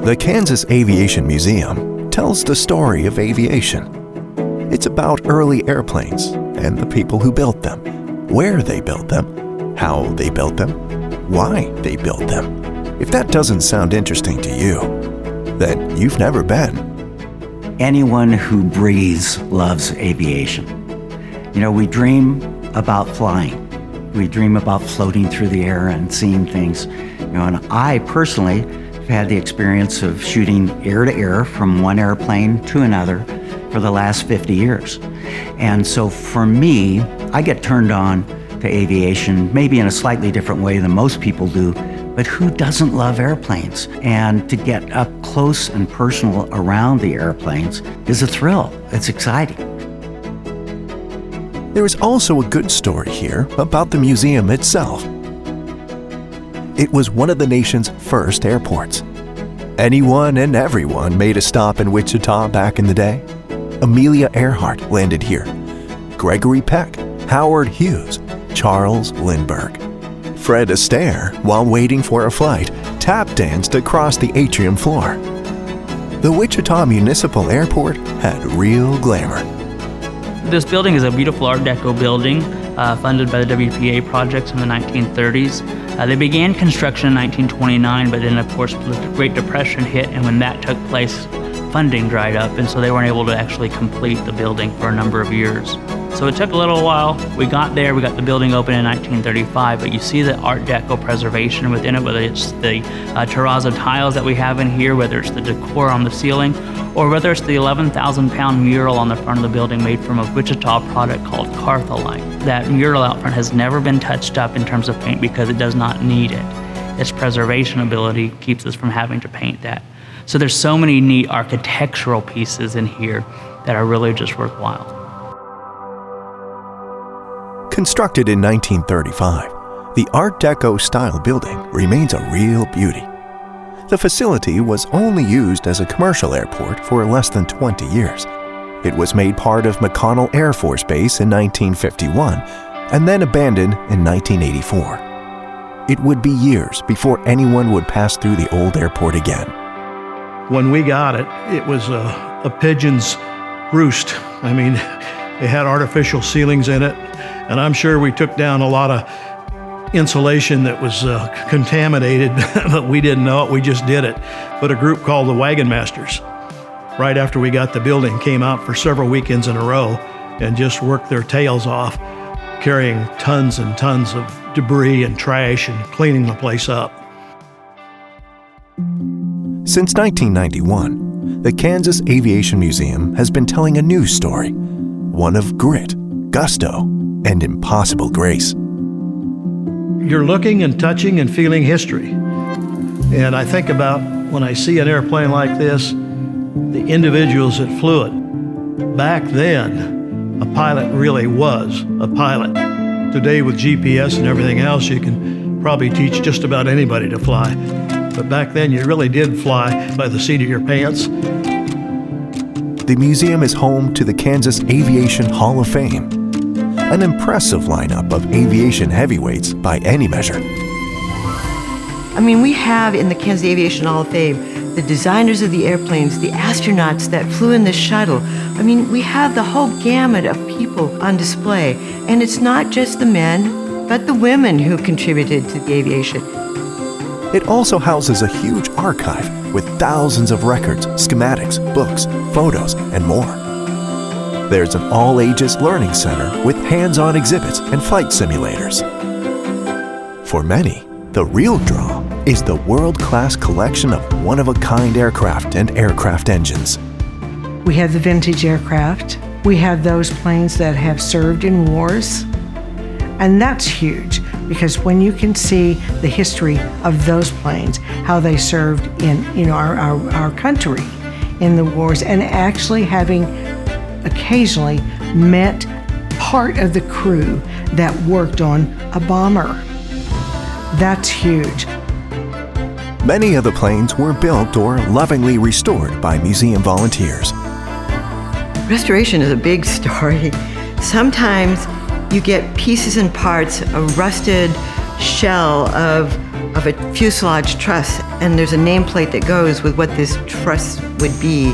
The Kansas Aviation Museum tells the story of aviation. It's about early airplanes and the people who built them, where they built them, how they built them, why they built them. If that doesn't sound interesting to you, then you've never been. Anyone who breathes loves aviation. You know, we dream about flying. We dream about floating through the air and seeing things. You know, and I personally have had the experience of shooting air to air from one airplane to another for the last 50 years. And so for me, I get turned on to aviation, maybe in a slightly different way than most people do, but who doesn't love airplanes? And to get up close and personal around the airplanes is a thrill. It's exciting. There is also a good story here about the museum itself. It was one of the nation's first airports. Anyone and everyone made a stop in Wichita back in the day. Amelia Earhart landed here. Gregory Peck, Howard Hughes, Charles Lindbergh. Fred Astaire, while waiting for a flight, tap danced across the atrium floor. The Wichita Municipal Airport had real glamour. This building is a beautiful Art Deco building funded by the WPA projects in the 1930s. They began construction in 1929, but then of course the Great Depression hit, and when that took place, funding dried up, and so they weren't able to actually complete the building for a number of years. So it took a little while. We got there, we got the building open in 1935, but you see the Art Deco preservation within it, whether it's the terrazzo tiles that we have in here, whether it's the decor on the ceiling, or whether it's the 11,000-pound mural on the front of the building made from a Wichita product called Cartholite. That mural out front has never been touched up in terms of paint because it does not need it. Its preservation ability keeps us from having to paint that. So there's so many neat architectural pieces in here that are really just worthwhile. Constructed in 1935, the Art Deco style building remains a real beauty. The facility was only used as a commercial airport for less than 20 years. It was made part of McConnell Air Force Base in 1951 and then abandoned in 1984. It would be years before anyone would pass through the old airport again. When we got it, it was a pigeon's roost. I mean, it had artificial ceilings in it, and I'm sure we took down a lot of insulation that was contaminated, but we didn't know it, we just did it. But a group called the Wagon Masters, right after we got the building, came out for several weekends in a row and just worked their tails off, carrying tons and tons of debris and trash and cleaning the place up. Since 1991, the Kansas Aviation Museum has been telling a new story, one of grit, gusto, and impossible grace. You're looking and touching and feeling history. And I think about when I see an airplane like this, the individuals that flew it. Back then, a pilot really was a pilot. Today with GPS and everything else, you can probably teach just about anybody to fly. But back then, you really did fly by the seat of your pants. The museum is home to the Kansas Aviation Hall of Fame, an impressive lineup of aviation heavyweights by any measure. I mean, we have in the Kansas Aviation Hall of Fame the designers of the airplanes, the astronauts that flew in the shuttle. I mean, we have the whole gamut of people on display. And it's not just the men, but the women who contributed to the aviation. It also houses a huge archive with thousands of records, schematics, books, photos, and more. There's an all-ages learning center with hands-on exhibits and flight simulators. For many, the real draw is the world-class collection of one-of-a-kind aircraft and aircraft engines. We have the vintage aircraft. We have those planes that have served in wars. And that's huge, because when you can see the history of those planes, how they served in our country in the wars, and actually having occasionally met part of the crew that worked on a bomber, that's huge. Many of the planes were built or lovingly restored by museum volunteers. Restoration is a big story. Sometimes you get pieces and parts, a rusted shell of of a fuselage truss, and there's a nameplate that goes with what this truss would be.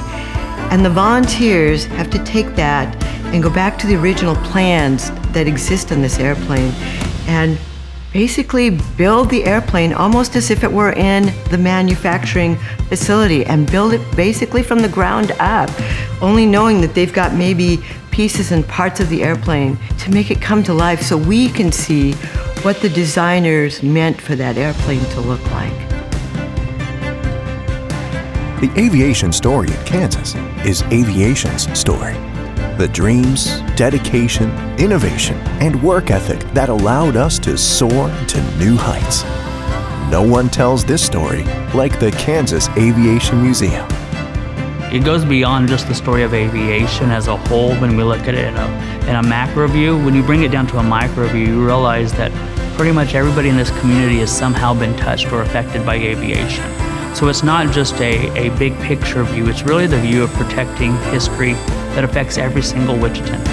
And the volunteers have to take that and go back to the original plans that exist on this airplane and basically build the airplane almost as if it were in the manufacturing facility, and build it basically from the ground up, only knowing that they've got maybe pieces and parts of the airplane to make it come to life so we can see what the designers meant for that airplane to look like. The aviation story in Kansas is aviation's story. The dreams, dedication, innovation, and work ethic that allowed us to soar to new heights. No one tells this story like the Kansas Aviation Museum. It goes beyond just the story of aviation as a whole when we look at it in a macro view. When you bring it down to a micro view, you realize that pretty much everybody in this community has somehow been touched or affected by aviation. So it's not just a big picture view, it's really the view of protecting history that affects every single Wichitan.